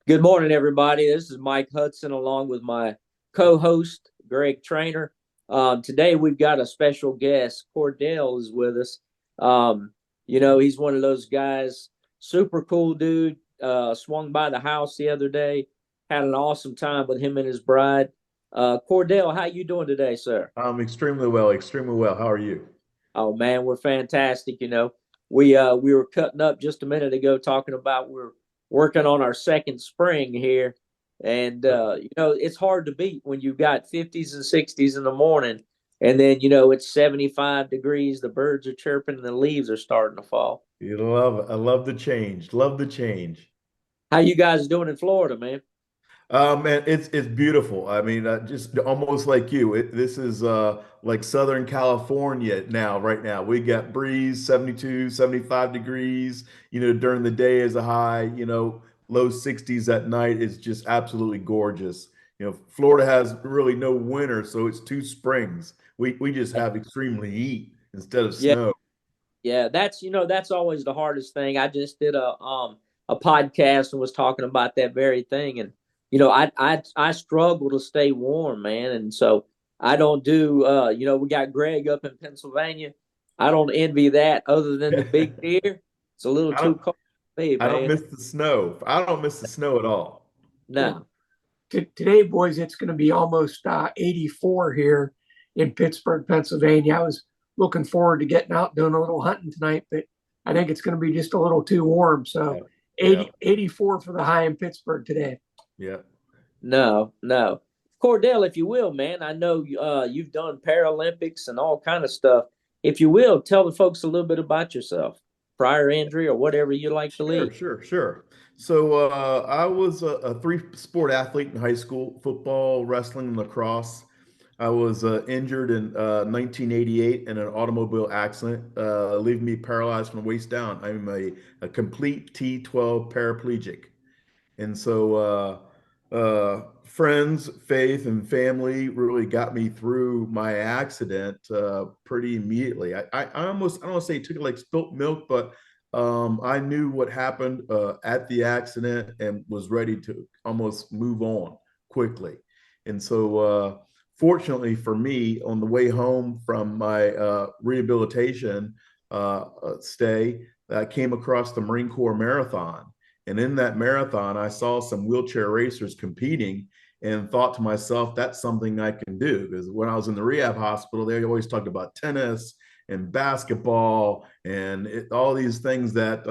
Good morning, everybody. This is Mike Hudson along with my co host, Greg Trainer. Today, we've got a special guest. Cordell is with us. He's one of those guys, super cool dude. Swung by the house the other day, had an awesome time with him and his bride. Cordell, how you doing today, sir? Extremely well, extremely well. How are you? Oh man, we're fantastic. We were cutting up just a minute ago talking about we're working on our second spring here, and it's hard to beat when you've got 50s and 60s in the morning, and then it's 75 degrees. The birds are chirping, and the leaves are starting to fall. You love it. I love the change. Love the change. How you guys doing in Florida, man? Man, it's beautiful. I mean, just almost like you. This is like Southern California now, right now. We got breeze, 72, 75 degrees, during the day is a high, low 60s at night. It's just absolutely gorgeous. Florida has really no winter, so it's two springs. We just have extremely heat instead of Yeah, snow. yeah. That's always the hardest thing. I just did a podcast and was talking about that very thing, and I struggle to stay warm, man, and so I don't do. We got Greg up in Pennsylvania. I don't envy that. Other than the big deer, it's a little I too don't cold for me, I don't man. miss the snow. I don't miss the snow at all. Well, No, today, boys, it's going to be almost 84 here in Pittsburgh, Pennsylvania. I was looking forward to getting out doing a little hunting tonight, but I think it's going to be just a little too warm. Yeah. So Yeah. 84 for the high in Pittsburgh today. Yeah. no. Cordell, if you will, man. I know you've done Paralympics and all kind of stuff. If you will, tell the folks a little bit about yourself, prior injury or whatever you like to Sure, lead. sure, sure. So I was a three sport athlete in high school: football, wrestling, and lacrosse. I was injured in 1988 in an automobile accident, leaving me paralyzed from the waist down. I'm a complete T12 paraplegic. And so friends, faith, and family really got me through my accident pretty immediately. I almost, I don't want to say it took it like spilt milk, but I knew what happened at the accident and was ready to almost move on quickly. And so, fortunately for me, on the way home from my rehabilitation stay, I came across the Marine Corps Marathon. And in that marathon, I saw some wheelchair racers competing and thought to myself, that's something I can do. Because when I was in the rehab hospital, they always talked about tennis and basketball and all these things that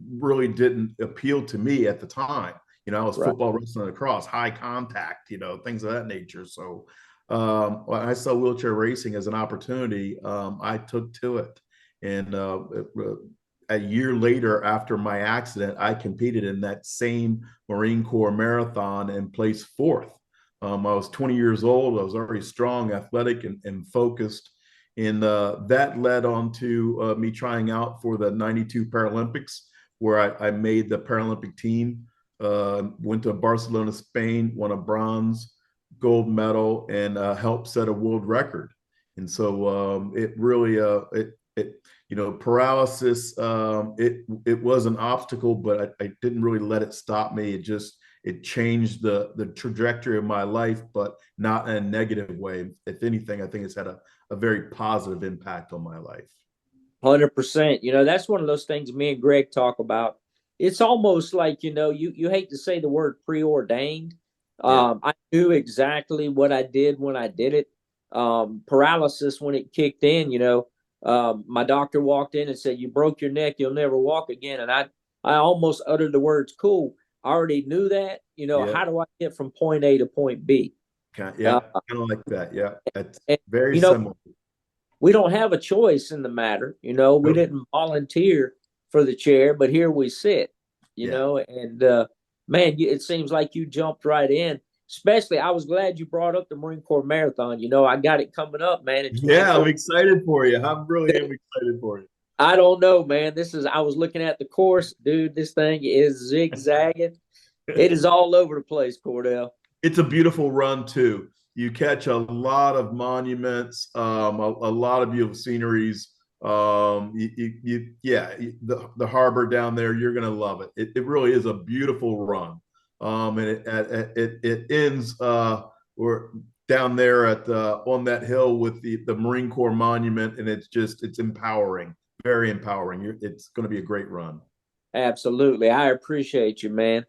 really didn't appeal to me at the time. I was Right. football, wrestling, across, high contact, things of that nature. So when I saw wheelchair racing as an opportunity, I took to it. And a year later, after my accident, I competed in that same Marine Corps marathon and placed fourth. I was 20 years old. I was already strong, athletic, and focused. And that led on to me trying out for the 92 Paralympics, where I made the Paralympic team, went to Barcelona, Spain, won a bronze, gold medal, and helped set a world record. And so it really, paralysis, it was an obstacle, but I didn't really let it stop me. It changed the trajectory of my life, but not in a negative way. If anything, I think it's had a very positive impact on my life. 100%. That's one of those things me and Greg talk about. It's almost like, you hate to say the word preordained. Yeah. I knew exactly what I did when I did it. Paralysis, when it kicked in, my doctor walked in and said, "You broke your neck, you'll never walk again." And I almost uttered the words, "Cool." I already knew that. Yeah. How do I get from point A to point B? Yeah. Uh, Kind of like that. Yeah. That's and, very you know, similar. we don't have a choice in the matter. We Nope. didn't volunteer for the chair, but here we sit, Yeah. and man, it seems like you jumped right in. Especially, I was glad you brought up the Marine Corps Marathon. I got it coming up, man, in Yeah. I'm 24. excited for you. I really am excited for you. I don't know, man. I was looking at the course, dude. This thing is zigzagging. It is all over the place, Cordell. It's a beautiful run too. You catch a lot of monuments, a lot of beautiful sceneries. Yeah, the harbor down there, you're gonna love it. It really is a beautiful run. and it ends or down there at on that hill with the Marine Corps monument, and it's empowering, very empowering. It's going to be a great run. Absolutely. I appreciate you, man.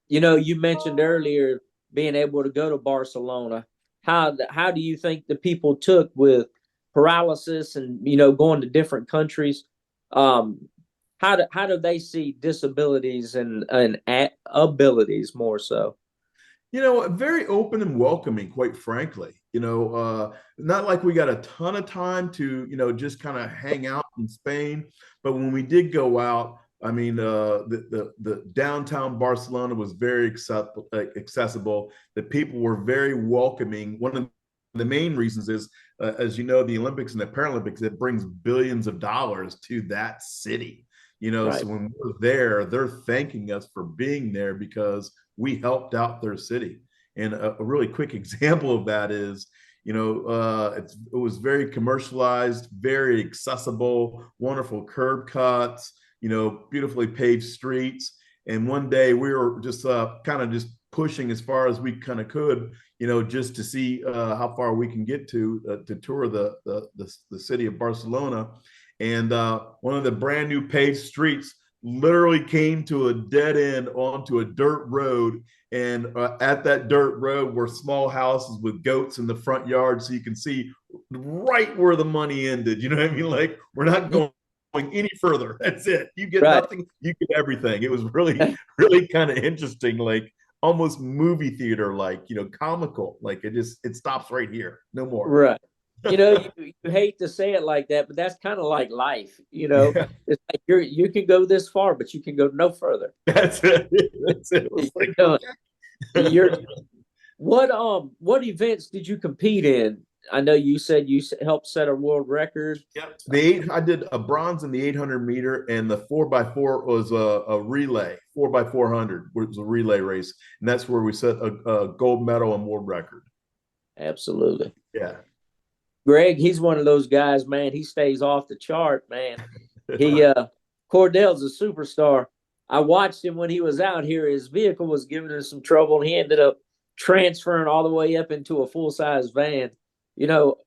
You mentioned earlier being able to go to Barcelona. How do you think the people took with paralysis and going to different countries? Um, how do they see disabilities and abilities more so? Very open and welcoming, quite frankly. Not like we got a ton of time to, just kind of hang out in Spain. But when we did go out, I mean, the downtown Barcelona was very accessible. The people were very welcoming. One of the main reasons is, as you know, the Olympics and the Paralympics, it brings billions of dollars to that city. Right. So when we're there, they're thanking us for being there because we helped out their city. And a really quick example of that is, it was very commercialized, very accessible, wonderful curb cuts, beautifully paved streets. And one day we were just kind of just pushing as far as we kind of could, just to see how far we can get to tour the city of Barcelona. And one of the brand new paved streets literally came to a dead end onto a dirt road. And at that dirt road were small houses with goats in the front yard. So you can see right where the money ended. You know what I mean? Like, we're not going any further. That's it. You get Right. nothing, you get everything. It was really, really kind of interesting, like almost movie theater, like, comical. Like it stops right here. No more. Right. You hate to say it like that, but that's kind of like life. Yeah, It's like you can go this far, but you can go no further. that's it. That's it. It was like, You're done. okay. You're what events did you compete in? I know you said you helped set a world record. Yep. I did a bronze in the 800 meter, and the 4x4 was a relay. 4x400 was a relay race, and that's where we set a gold medal and world record. Absolutely. Yeah. Greg, he's one of those guys, man. He stays off the chart, man. He Cordell's a superstar. I watched him when he was out here. His vehicle was giving him some trouble, and he ended up transferring all the way up into a full-size van. You know,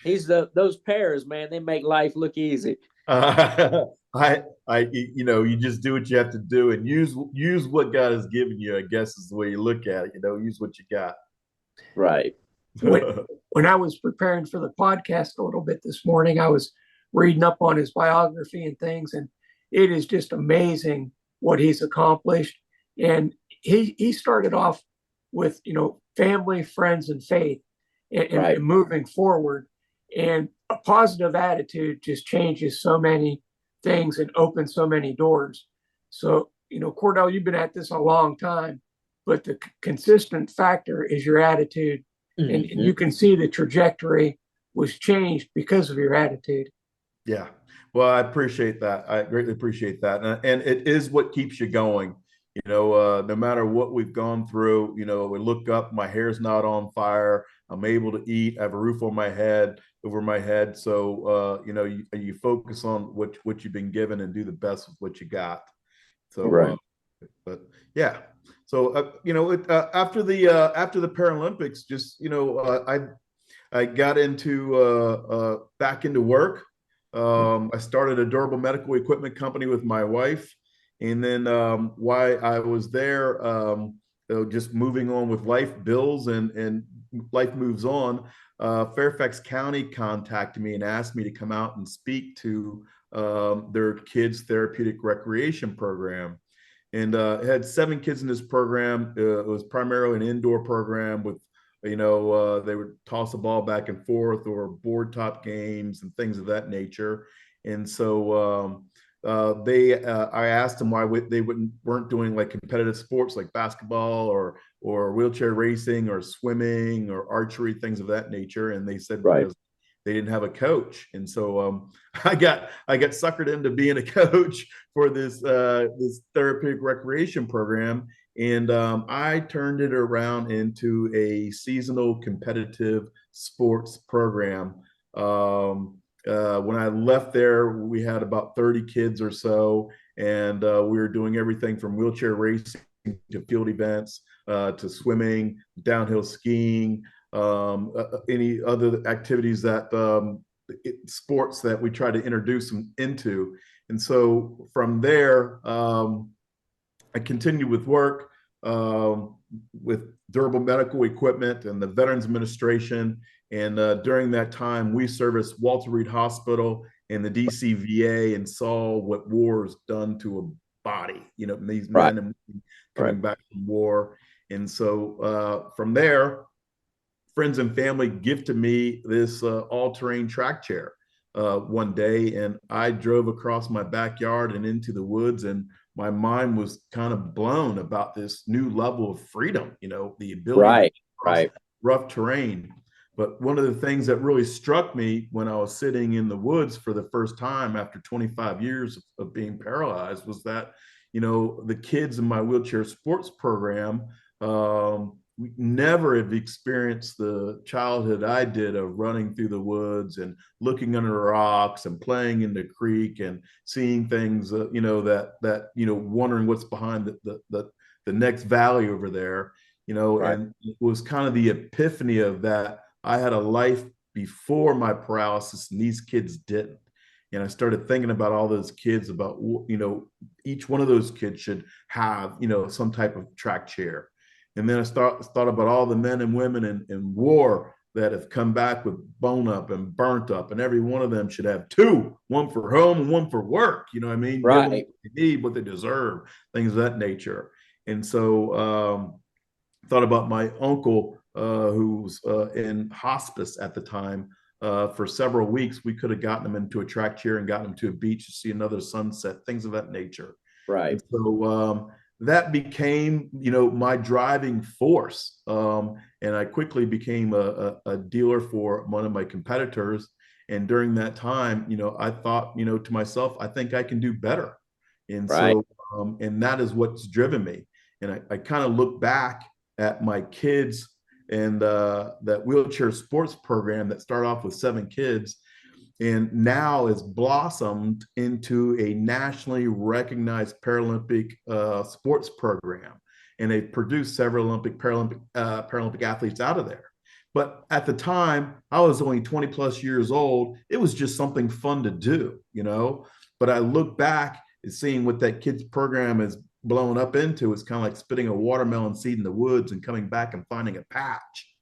he's those pairs, man. They make life look easy. You just do what you have to do and use what God has given you. I guess is the way you look at it. Use what you got. Right. When I was preparing for the podcast a little bit this morning, I was reading up on his biography and things, and it is just amazing what he's accomplished. And he started off with family, friends, and faith, Right. and moving forward. And a positive attitude just changes so many things and opens so many doors. So, Cordell, you've been at this a long time, but the consistent factor is your attitude. And you can see the trajectory was changed because of your attitude. Yeah. Well, I appreciate that. I greatly appreciate that. And it is what keeps you going. No matter what we've gone through, we look up, my hair's not on fire. I'm able to eat. I have a roof on my head, over my head. So, you focus on what you've been given and do the best with what you got. So, Right. But yeah. So, after the Paralympics, just, I got into back into work. I started a durable medical equipment company with my wife. And then while I was there, just moving on with life bills and life moves on, Fairfax County contacted me and asked me to come out and speak to their kids' therapeutic recreation program. And it had 7 kids in this program. It was primarily an indoor program with, they would toss a ball back and forth or board top games and things of that nature. And so I asked them why they weren't doing like competitive sports like basketball or wheelchair racing or swimming or archery, things of that nature. And they said Right. because they didn't have a coach. And so I got suckered into being a coach for this therapeutic recreation program. And I turned it around into a seasonal competitive sports program. When I left there, we had about 30 kids or so, and we were doing everything from wheelchair racing to field events, to swimming, downhill skiing, any other activities that sports that we try to introduce them into. And so from there, I continued with work with durable medical equipment and the Veterans Administration. And during that time, we serviced Walter Reed Hospital and the DCVA and saw what war has done to a body, these men and women coming back from war. And so from there, friends and family gifted me this all-terrain track chair one day, and I drove across my backyard and into the woods, and my mind was kind of blown about this new level of freedom, the ability to cross rough terrain. But one of the things that really struck me when I was sitting in the woods for the first time after 25 years of being paralyzed was that, the kids in my wheelchair sports program, we never have experienced the childhood I did of running through the woods and looking under rocks and playing in the creek and seeing things, wondering what's behind the next valley over there, and it was kind of the epiphany of that. I had a life before my paralysis and these kids didn't. And I started thinking about all those kids, about, each one of those kids should have, some type of track chair. And then I thought about all the men and women in war that have come back with bone up and burnt up, and every one of them should have two, one for home and one for work. You know what I mean? Give them what they need, what they deserve, things of that nature. And so thought about my uncle who was in hospice at the time. For several weeks, we could have gotten him into a track chair and gotten him to a beach to see another sunset, things of that nature. And so that became, my driving force. And I quickly became a dealer for one of my competitors. And during that time, I thought, to myself, I think I can do better. And so, and that is what's driven me. And I kind of look back at my kids and that wheelchair sports program that started off with 7 kids and now has blossomed into a nationally recognized Paralympic sports program. And they've produced several Paralympic athletes out of there. But at the time, I was only 20 plus years old. It was just something fun to do, But I look back and seeing what that kids program is blown up into. It's kind of like spitting a watermelon seed in the woods and coming back and finding a patch,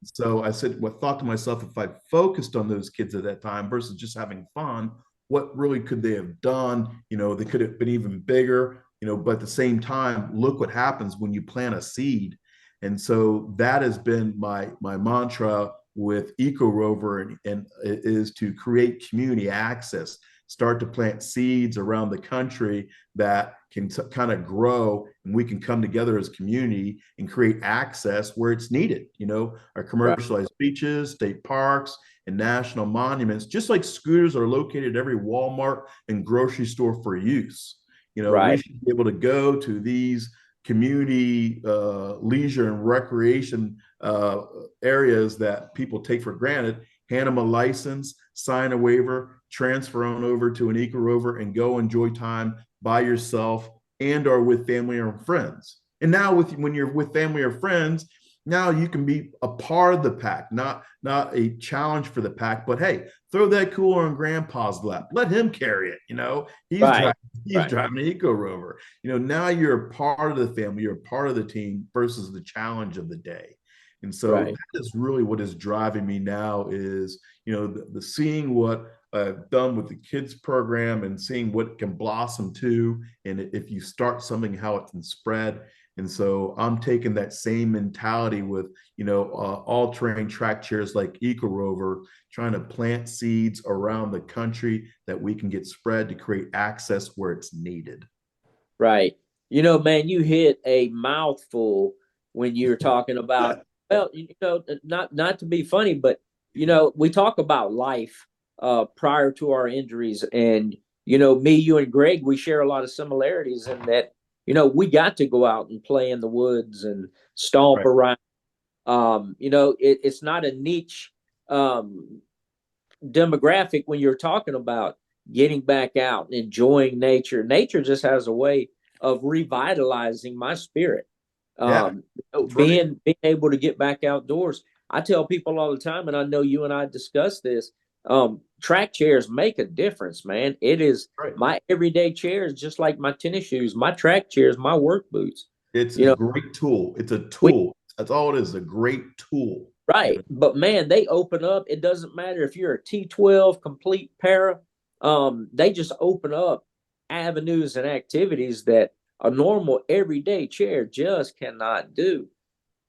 So I said, thought to myself, if I focused on those kids at that time versus just having fun, what really could they have done? They could have been even bigger, but at the same time, look what happens when you plant a seed. And so that has been my mantra with Eco Rover, and it is to create community access, start to plant seeds around the country that can kind of grow, and we can come together as a community and create access where it's needed. Our commercialized beaches, state parks, and national monuments, just like scooters are located at every Walmart and grocery store for use. We should be able to go to these community leisure and recreation areas that people take for granted, hand them a license, sign a waiver, transfer on over to an Eco Rover, and go enjoy time by yourself and or with family or friends. And now when you're with family or friends, now you can be a part of the pack, not a challenge for the pack, but hey, throw that cooler on grandpa's lap. Let him carry it. He's driving an Eco Rover. Now you're a part of the family, you're a part of the team versus the challenge of the day. And so that is really what is driving me now is, the seeing what I've done with the kids program and seeing what can blossom to. And if you start something, how it can spread. And so I'm taking that same mentality with, all-terrain track chairs like Eco Rover, trying to plant seeds around the country that we can get spread to create access where it's needed. Right. Man, you hit a mouthful when you were talking about, well, not to be funny, but, we talk about life prior to our injuries. And, me, you, and Greg, we share a lot of similarities in that, we got to go out and play in the woods and stomp around. It's not a niche demographic when you're talking about getting back out and enjoying nature. Nature just has a way of revitalizing my spirit. Yeah, that's right. Being able to get back outdoors. I tell people all the time, and I know you and I discuss this. Track chairs make a difference, man. It is Right. my everyday chairs, just like my tennis shoes, my track chairs, my work boots. It's You a know, great tool. It's a we tool. That's all it is, a great tool. You right, know? but man, they open up. It doesn't matter if you're a T12 complete para. They just open up avenues and activities that a normal everyday chair just cannot do.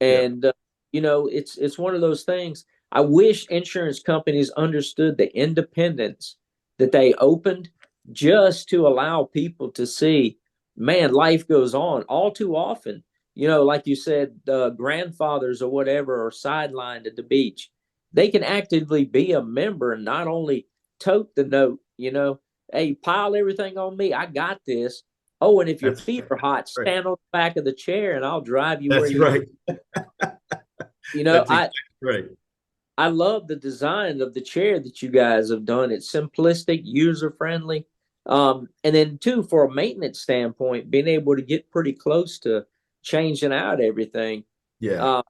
Yeah. And it's one of those things. I wish insurance companies understood the independence that they opened just to allow people to see, man, life goes on. All too often, like you said, grandfathers or whatever are sidelined at the beach. They can actively be a member and not only tote the note, hey, pile everything on me. I got this. Oh, and if your That's feet are hot, right. stand on the back of the chair and I'll drive you where That's you need. right. You know, That's I exactly right. I love the design of the chair that you guys have done. It's simplistic, user friendly. And then too, for a maintenance standpoint, being able to get pretty close to changing out everything. Yeah. Uh,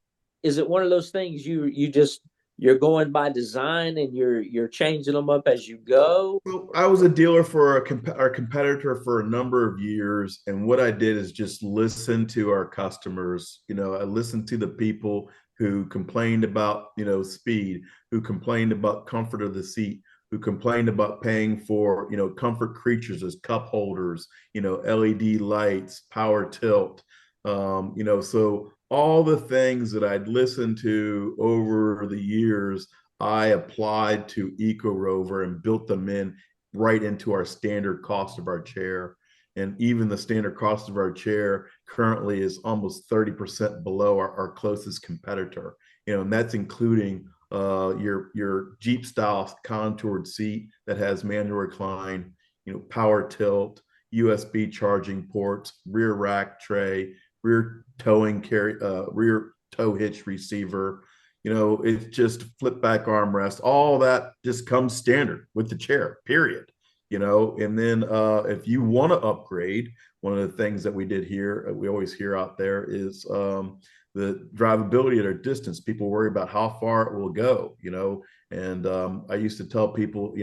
is it one of those things you're going by design and you're changing them up as you go? Well, I was a dealer for our competitor for a number of years, and what I did is just listen to our customers. I listened to the people who complained about, speed, who complained about comfort of the seat, who complained about paying for, comfort creatures as cup holders, LED lights, power tilt, so all the things that I'd listened to over the years I applied to Eco Rover and built them in right into our standard cost of our chair. And even the standard cost of our chair currently is almost 30% below our closest competitor. And that's including your Jeep style contoured seat that has manual recline, power tilt, USB charging ports, rear rack tray, rear tow hitch receiver. It's just flip back armrest. All that just comes standard with the chair, period. And then if you want to upgrade, one of the things that we did here, we always hear out there is the drivability at our distance. People worry about how far it will go, and I used to tell people,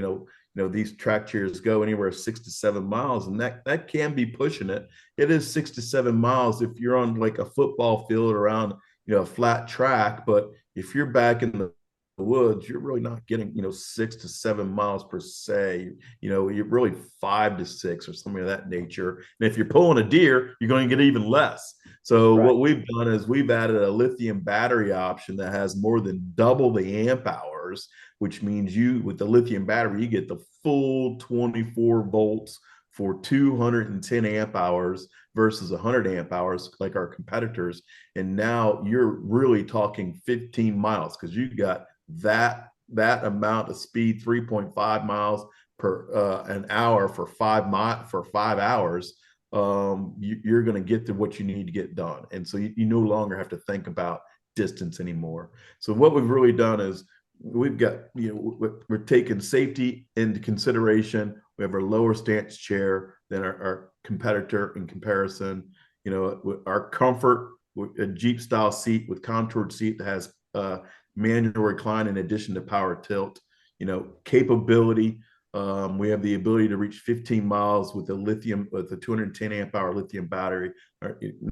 these track chairs go anywhere 6 to 7 miles, and that can be pushing it. It is 6 to 7 miles if you're on like a football field around, a flat track, but if you're back in the woods, you're really not getting, 6 to 7 miles per se. You're really 5 to 6 or something of that nature. And if you're pulling a deer, you're going to get even less. So Right. what we've done is we've added a lithium battery option that has more than double the amp hours, which means with the lithium battery, you get the full 24 volts for 210 amp hours versus 100 amp hours like our competitors. And now you're really talking 15 miles because you got that amount of speed, 3.5 miles per an hour for 5 hours. You're going to get to what you need to get done. And so you no longer have to think about distance anymore. So what we've really done is we've got, we're taking safety into consideration. We have a lower stance chair than our competitor in comparison. Our comfort, a Jeep style seat with contoured seat that has manual recline in addition to power tilt. Capability. We have the ability to reach 15 miles with a 210 amp hour lithium battery,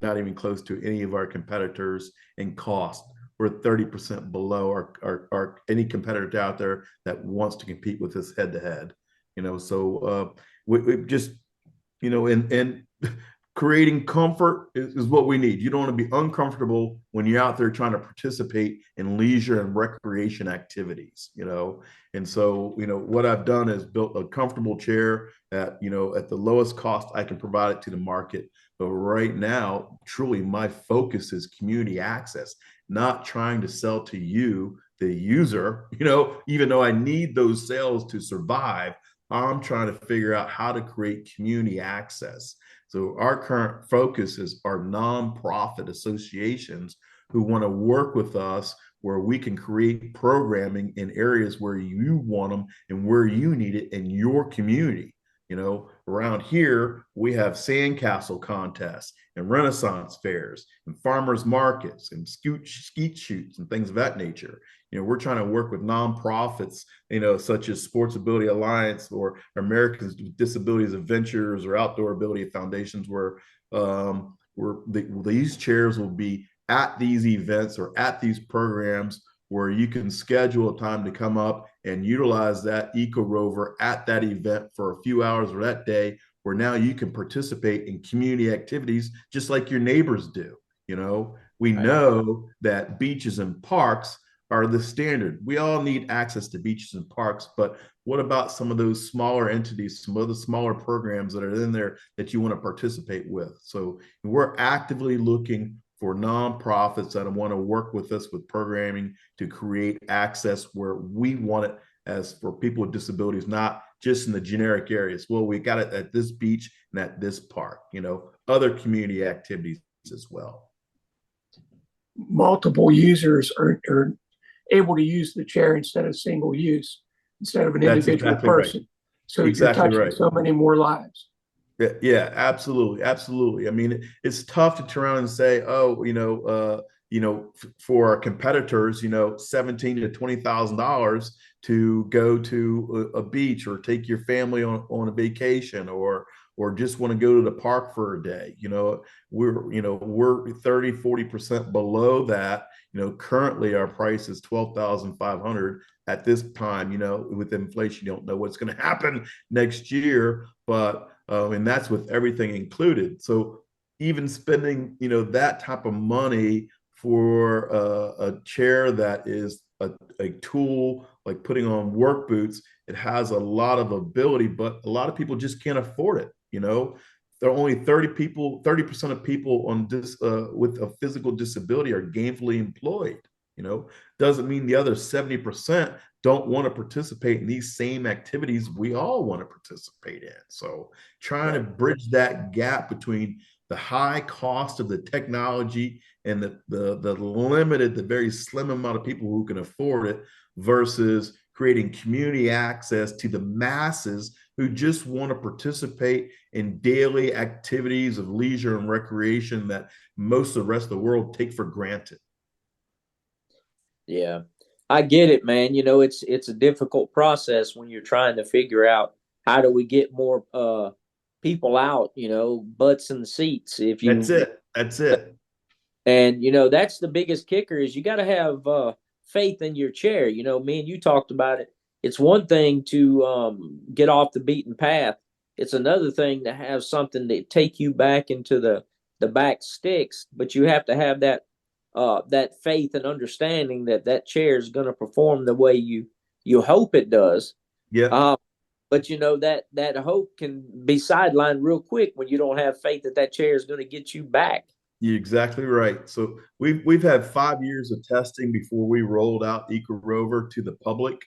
not even close to any of our competitors. And cost, we're 30% below our any competitor out there that wants to compete with us head to head. So we just, and creating comfort is what we need. You don't want to be uncomfortable when you're out there trying to participate in leisure and recreation activities, And so, what I've done is built a comfortable chair at the lowest cost I can provide it to the market. But right now, truly my focus is community access, not trying to sell to you, the user, even though I need those sales to survive. I'm trying to figure out how to create community access. So our current focus is our nonprofit associations who want to work with us where we can create programming in areas where you want them and where you need it in your community. Around here, we have sandcastle contests and Renaissance fairs and farmers markets and skeet shoots and things of that nature. We're trying to work with nonprofits, such as Sports Ability Alliance or Americans with Disabilities Adventures or Outdoor Ability Foundations, these chairs will be at these events or at these programs where you can schedule a time to come up and utilize that Eco Rover at that event for a few hours or that day, where now you can participate in community activities just like your neighbors do. We know that beaches and parks are the standard. We all need access to beaches and parks, but what about some of those smaller entities, some of the smaller programs that are in there that you want to participate with? So we're actively looking for nonprofits that want to work with us with programming to create access where we want it, as for people with disabilities, not just in the generic areas. Well, we got it at this beach and at this park, other community activities as well. Multiple users are able to use the chair instead of single use, instead of an individual person. Right. So exactly you're touching so many more lives. Yeah, absolutely, absolutely. I mean, it's tough to turn around and say, oh, for our competitors, $17,000 to $20,000 to go to a beach or take your family on a vacation or just want to go to the park for a day. We're 30, 40% below that. Currently our price is $12,500 at this time. With inflation, you don't know what's going to happen next year, but and that's with everything included. So even spending, that type of money for a chair that is a tool, like putting on work boots, it has a lot of ability, but a lot of people just can't afford it. There are only 30% of people on this with a physical disability are gainfully employed. Doesn't mean the other 70% don't want to participate in these same activities we all want to participate in. So trying to bridge that gap between the high cost of the technology and the very slim amount of people who can afford it versus creating community access to the masses who just want to participate in daily activities of leisure and recreation that most of the rest of the world take for granted. Yeah, I get it, man. It's a difficult process when you're trying to figure out how do we get more people out, butts in the seats. That's it. And that's the biggest kicker is you got to have faith in your chair. Me and you talked about it. It's one thing to get off the beaten path. It's another thing to have something that take you back into the back sticks. But you have to have that faith and understanding that chair is going to perform the way you hope it does. Yeah. But that hope can be sidelined real quick when you don't have faith that chair is going to get you back. You're exactly right. So we've had 5 years of testing before we rolled out Eco Rover to the public.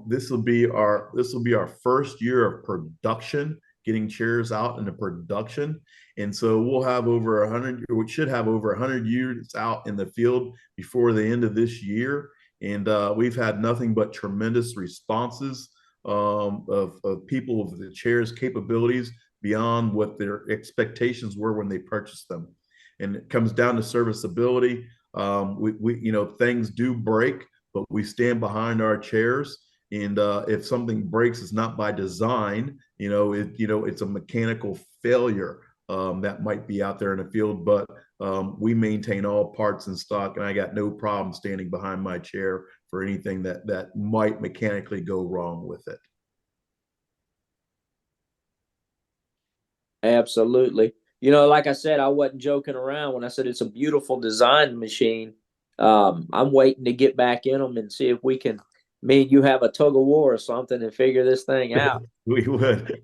This will be our first year of production, getting chairs out into production, and so we'll have over 100. We should have over 100 units out in the field before the end of this year, and we've had nothing but tremendous responses of people with the chairs' capabilities beyond what their expectations were when they purchased them. And it comes down to serviceability. Things do break, but we stand behind our chairs. And if something breaks, it's not by design. It's a mechanical failure that might be out there in the field. But we maintain all parts in stock, and I got no problem standing behind my chair for anything that might mechanically go wrong with it. Absolutely. Like I said, I wasn't joking around when I said it's a beautiful design machine. I'm waiting to get back in them and see if me and you have a tug of war or something and figure this thing out. We would.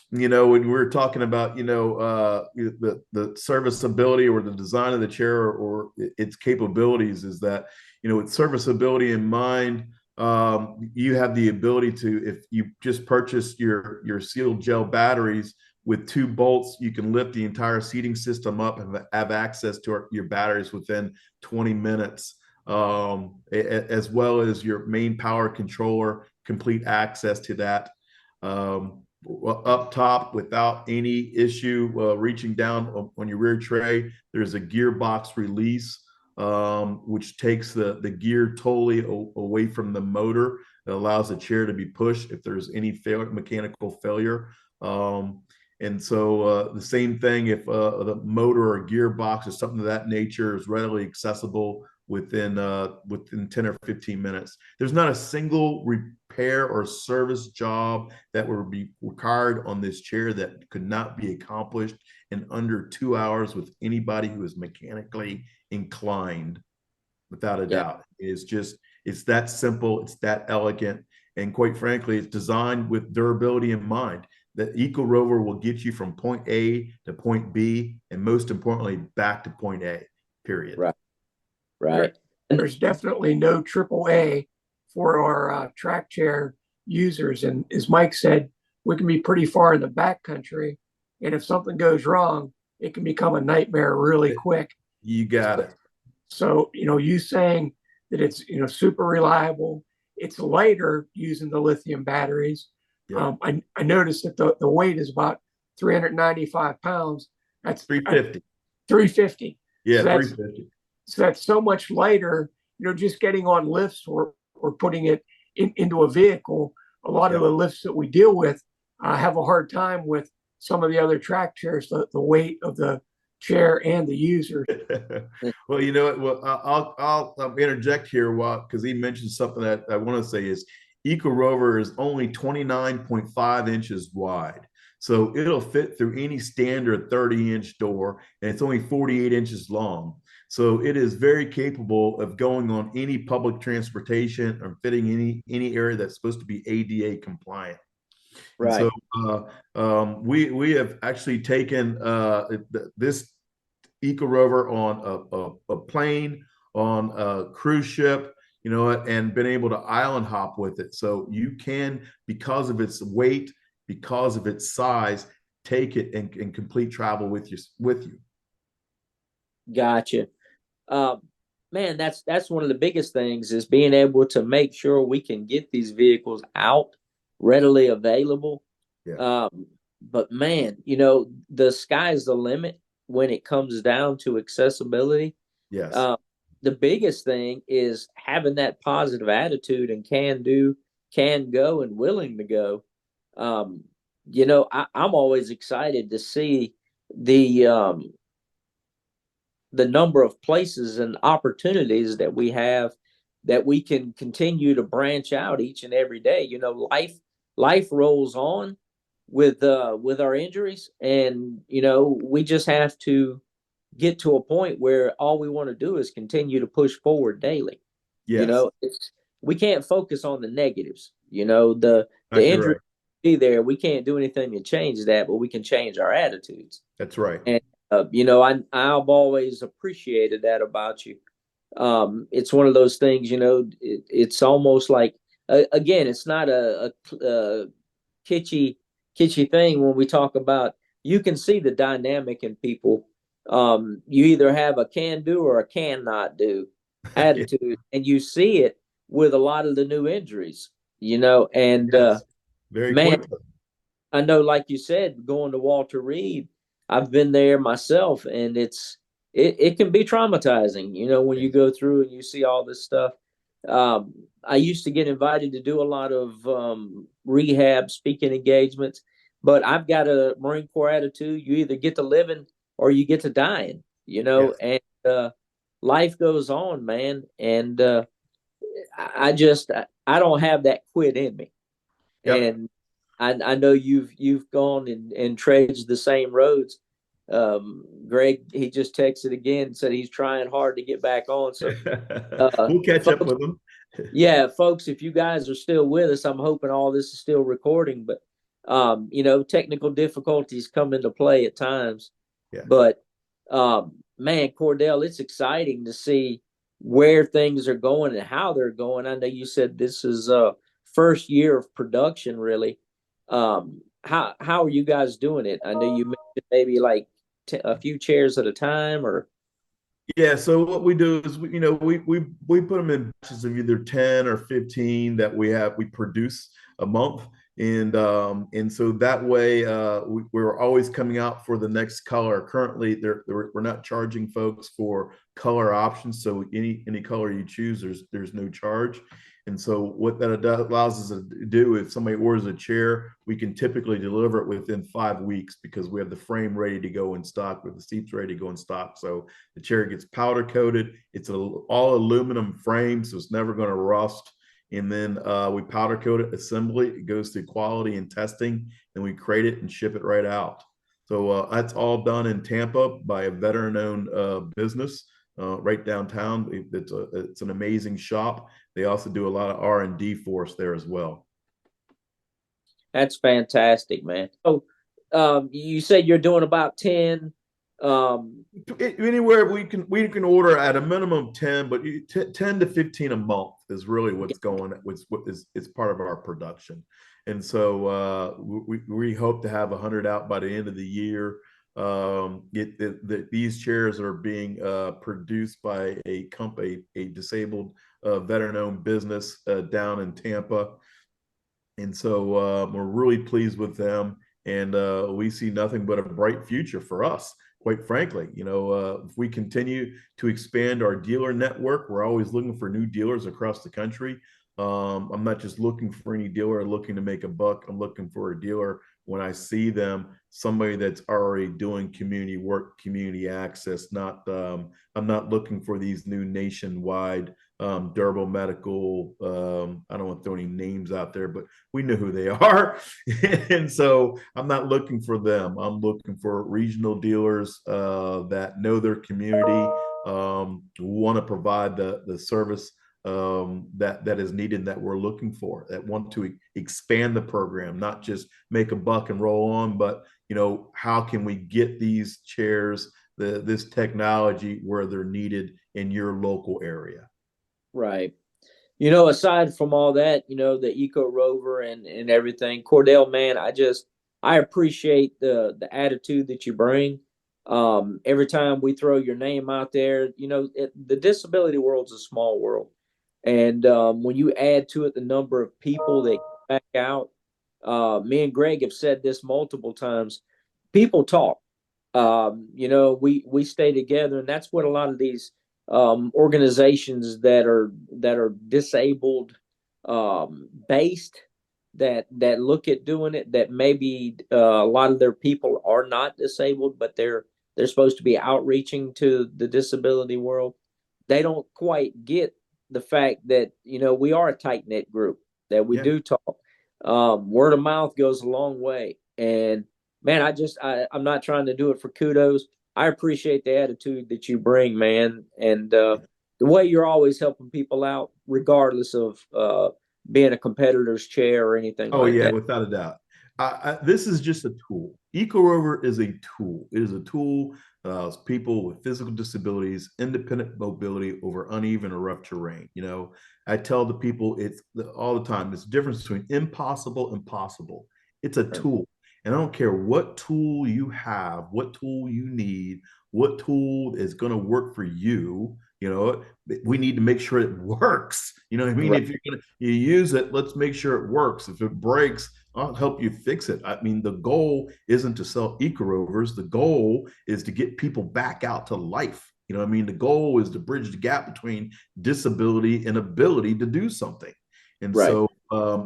When we're talking about, the serviceability or the design of the chair or its capabilities, is that, with serviceability in mind, you have the ability to, if you just purchase your sealed gel batteries, with 2 bolts, you can lift the entire seating system up and have access to your batteries within 20 minutes, as well as your main power controller, complete access to that. up top without any issue reaching down on your rear tray. There's a gearbox release, which takes the gear totally away from the motor. It allows the chair to be pushed if there's any mechanical failure. And so the same thing if the motor or gearbox or something of that nature is readily accessible within 10 or 15 minutes. There's not a single repair or service job that would be required on this chair that could not be accomplished in under 2 hours with anybody who is mechanically inclined, without a doubt. It's that simple, it's that elegant, and quite frankly, it's designed with durability in mind. The Eco Rover will get you from point A to point B, and most importantly, back to point A, period. Right. There's definitely no AAA for our track chair users. And as Mike said, we can be pretty far in the back country. And if something goes wrong, it can become a nightmare really quick. You got it. So, you saying that it's, super reliable, it's lighter using the lithium batteries. Yeah. I noticed that the weight is about 395 pounds. That's 350. 350. Yeah, so 350. So that's so much lighter, just getting on lifts or putting it into a vehicle. A lot of the lifts that we deal with have a hard time with some of the other track chairs, the weight of the chair and the user. Well, you know what? Well, I'll interject here because he mentioned something that I want to say is Eco Rover is only 29.5 inches wide. So it'll fit through any standard 30-inch door, and it's only 48 inches long. So it is very capable of going on any public transportation or fitting any area that's supposed to be ADA compliant. Right. And so we have actually taken this Eco Rover on a plane, on a cruise ship, and been able to island hop with it. So you can, because of its weight, because of its size, take it and complete travel with you. Gotcha. Man, that's one of the biggest things is being able to make sure we can get these vehicles out readily available. Yeah. But man, the sky's the limit when it comes down to accessibility. Yes. The biggest thing is having that positive attitude and can do, can go, and willing to go. I'm always excited to see the number of places and opportunities that we have that we can continue to branch out each and every day. Life rolls on with our injuries, and we just have to get to a point where all we want to do is continue to push forward daily. Yes. We can't focus on the negatives. The injury right. be there. We can't do anything to change that, but we can change our attitudes. That's right. And I've always appreciated that about you. It's one of those things, it's almost like, again, it's not a kitschy thing when we talk about, you can see the dynamic in people. You either have a can do or a cannot do attitude, and you see it with a lot of the new injuries, and yes. Very man, quickly. I know, like you said, going to Walter Reed, I've been there myself, and it can be traumatizing, when you go through and you see all this stuff. I used to get invited to do a lot of rehab speaking engagements, but I've got a Marine Corps attitude. You either get to living or you get to dying, Yes. and life goes on, man. And I don't have that quit in me. Yep. And I know you've gone and trudged the same roads. Greg, he just texted again and said he's trying hard to get back on. So we'll catch folks, up with him. Yeah, folks, if you guys are still with us, I'm hoping all this is still recording. But technical difficulties come into play at times. Yeah. But man, Cordell, it's exciting to see where things are going and how they're going. I know you said this is first year of production, really. How are you guys doing it? I know you mentioned maybe like a few chairs at a time, or yeah. So what we do is we put them in batches of either 10 or 15 that we produce a month, And so that way we're always coming out for the next color. Currently, we're not charging folks for color options, so any color you choose, there's no charge. And so what that allows us to do, if somebody orders a chair, we can typically deliver it within 5 weeks because we have the frame ready to go in stock, with the seats ready to go in stock. So the chair gets powder coated. It's all aluminum frame, so it's never going to rust. And then we powder coat it, assembly. It goes through quality and testing, and we crate it and ship it right out. So that's all done in Tampa by a veteran-owned business right downtown. It's an amazing shop. They also do a lot of R&D for us there as well. That's fantastic, man. So, you said you're doing about 10. Anywhere we can order at a minimum 10, but 10 to 15 a month is really what's going. What is part of our production, and so we hope to have 100 out by the end of the year. These chairs are being produced by a company, a disabled veteran-owned business down in Tampa, and so we're really pleased with them, and we see nothing but a bright future for us. Quite frankly, if we continue to expand our dealer network, we're always looking for new dealers across the country. I'm not just looking for any dealer looking to make a buck. I'm looking for a dealer, when I see them, somebody that's already doing community work, community access. I'm not looking for these new nationwide durable medical. I don't want to throw any names out there, but we know who they are. And so I'm not looking for them. I'm looking for regional dealers that know their community, want to provide the service that is needed, that we're looking for, that want to expand the program, not just make a buck and roll on, but how can we get these chairs, this technology, where they're needed in your local area. Right. Aside from all that, the Eco Rover and everything, Cordell, man, I appreciate the attitude that you bring. Every time we throw your name out there, the disability world's a small world. And when you add to it the number of people that back out, me and Greg have said this multiple times, people talk. We stay together, and that's what a lot of these organizations that are disabled based, that look at doing it, that maybe a lot of their people are not disabled, but they're supposed to be outreaching to the disability world. They don't quite get the fact that we are a tight knit group, that we do talk. Word of mouth goes a long way, and man, I'm not trying to do it for kudos. I appreciate the attitude that you bring, man, and the way you're always helping people out, regardless of being a competitor's chair or anything like that. Without a doubt. This is just a tool. Eco Rover is a tool. It is a tool that allows people with physical disabilities independent mobility over uneven or rough terrain. I tell the people all the time, it's the difference between impossible and possible. It's a tool. And I don't care what tool you have, what tool you need, what tool is going to work for you. We need to make sure it works. You know what I mean? Right. If you use it, let's make sure it works. If it breaks, I'll help you fix it. I mean, the goal isn't to sell Eco Rovers. The goal is to get people back out to life. You know what I mean? The goal is to bridge the gap between disability and ability to do something. And right. So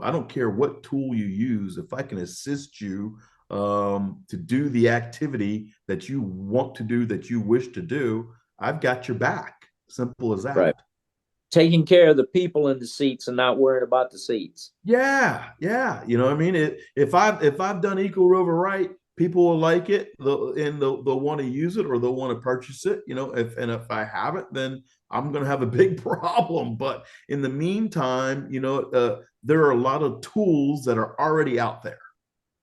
I don't care what tool you use. If I can assist you to do the activity that you want to do, that you wish to do, I've got your back. Simple as that. Right. Taking care of the people in the seats and not worrying about the seats. Yeah. You know what I mean? If I've done Eco Rover right, people will like it, and they'll want to use it, or they'll want to purchase it. If I haven't, then I'm going to have a big problem. But in the meantime, there are a lot of tools that are already out there.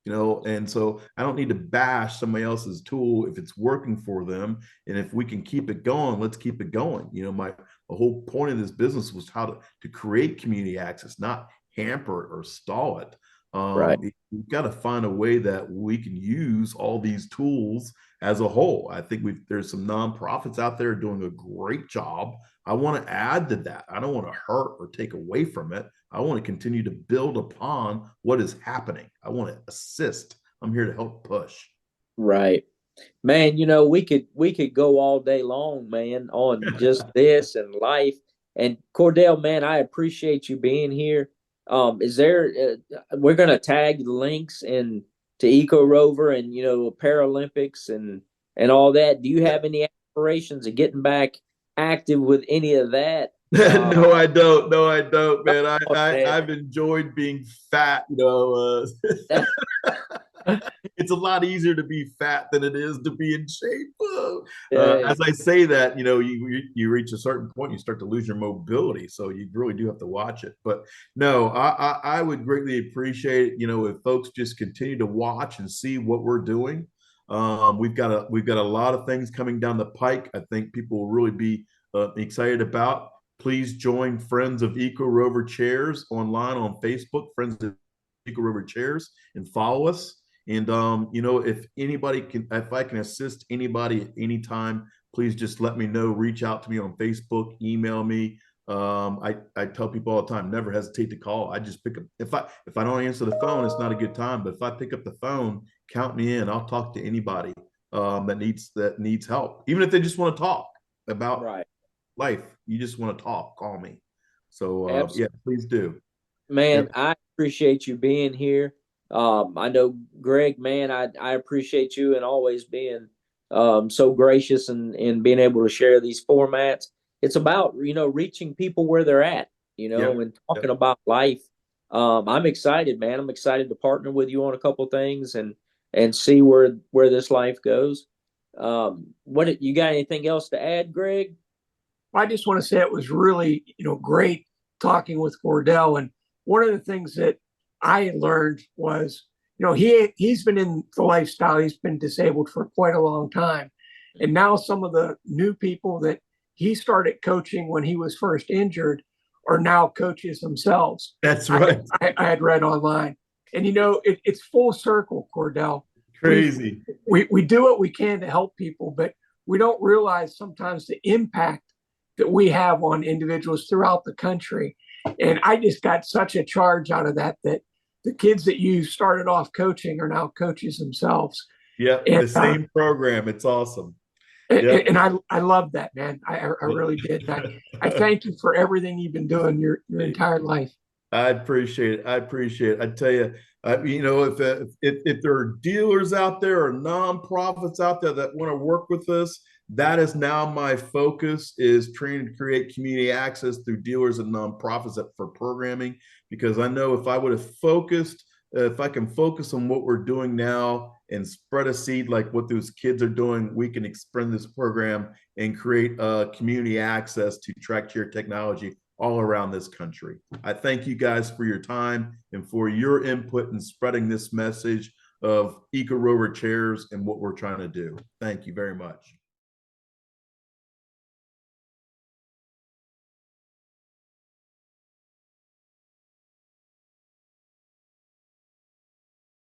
And so I don't need to bash somebody else's tool if it's working for them. And if we can keep it going, let's keep it going. The whole point of this business was how to create community access, not hamper it or stall it. Right. We've got to find a way that we can use all these tools as a whole. I think there's some nonprofits out there doing a great job I want to add to that. I don't want to hurt or take away from it. I want to continue to build upon what is happening. I want to assist. I'm here to help push. Right. Man, we could go all day long, man, on just this and life. And Cordell, man, I appreciate you being here. Is there? We're gonna tag the links in to Eco Rover and Paralympics and all that. Do you Yeah. have any aspirations of getting back active with any of that? No, I don't. No, I don't, man. Oh, man. I've enjoyed being fat. It's a lot easier to be fat than it is to be in shape. Yeah. As I say that, you reach a certain point, you start to lose your mobility, so you really do have to watch it. But no, I would greatly appreciate it, if folks just continue to watch and see what we're doing. We've got a lot of things coming down the pike. I think people will really be excited about. Please join Friends of Eco Rover Chairs online on Facebook, Friends of Eco Rover Chairs, and follow us. And if I can assist anybody at any time, please just let me know. Reach out to me on Facebook, email me. I tell people all the time, never hesitate to call. I just pick up. If I don't answer the phone, it's not a good time. But if I pick up the phone, count me in. I'll talk to anybody that needs help, even if they just want to talk about Right. life. You just want to talk, call me. So Absolutely. yeah, please do. Man, Yep. I appreciate you being here. I know Greg, man, I appreciate you and always being so gracious and being able to share these formats. It's about, reaching people where they're at, Yep. and talking Yep. about life. I'm excited, man. I'm excited to partner with you on a couple things and see where this life goes. What you got anything else to add, Greg? I just want to say it was really, great talking with Cordell. And one of the things that I learned was, he's been in the lifestyle, he's been disabled for quite a long time. And now some of the new people that he started coaching when he was first injured are now coaches themselves. That's right. I had read online. And it's full circle, Cordell. Crazy. We do what we can to help people, but we don't realize sometimes the impact that we have on individuals throughout the country. And I just got such a charge out of that the kids that you started off coaching are now coaches themselves. Yep, And the same program. It's awesome. Yep. And I love that, man. I really did. I thank you for everything you've been doing your entire life. I appreciate it. I appreciate it. I tell you, if there are dealers out there or nonprofits out there that want to work with us, that is now my focus, is trying to create community access through dealers and nonprofits for programming. Because I know if I can focus on what we're doing now and spread a seed like what those kids are doing, we can expand this program and create community access to track chair technology all around this country. I thank you guys for your time and for your input in spreading this message of Eco Rover Chairs and what we're trying to do. Thank you very much.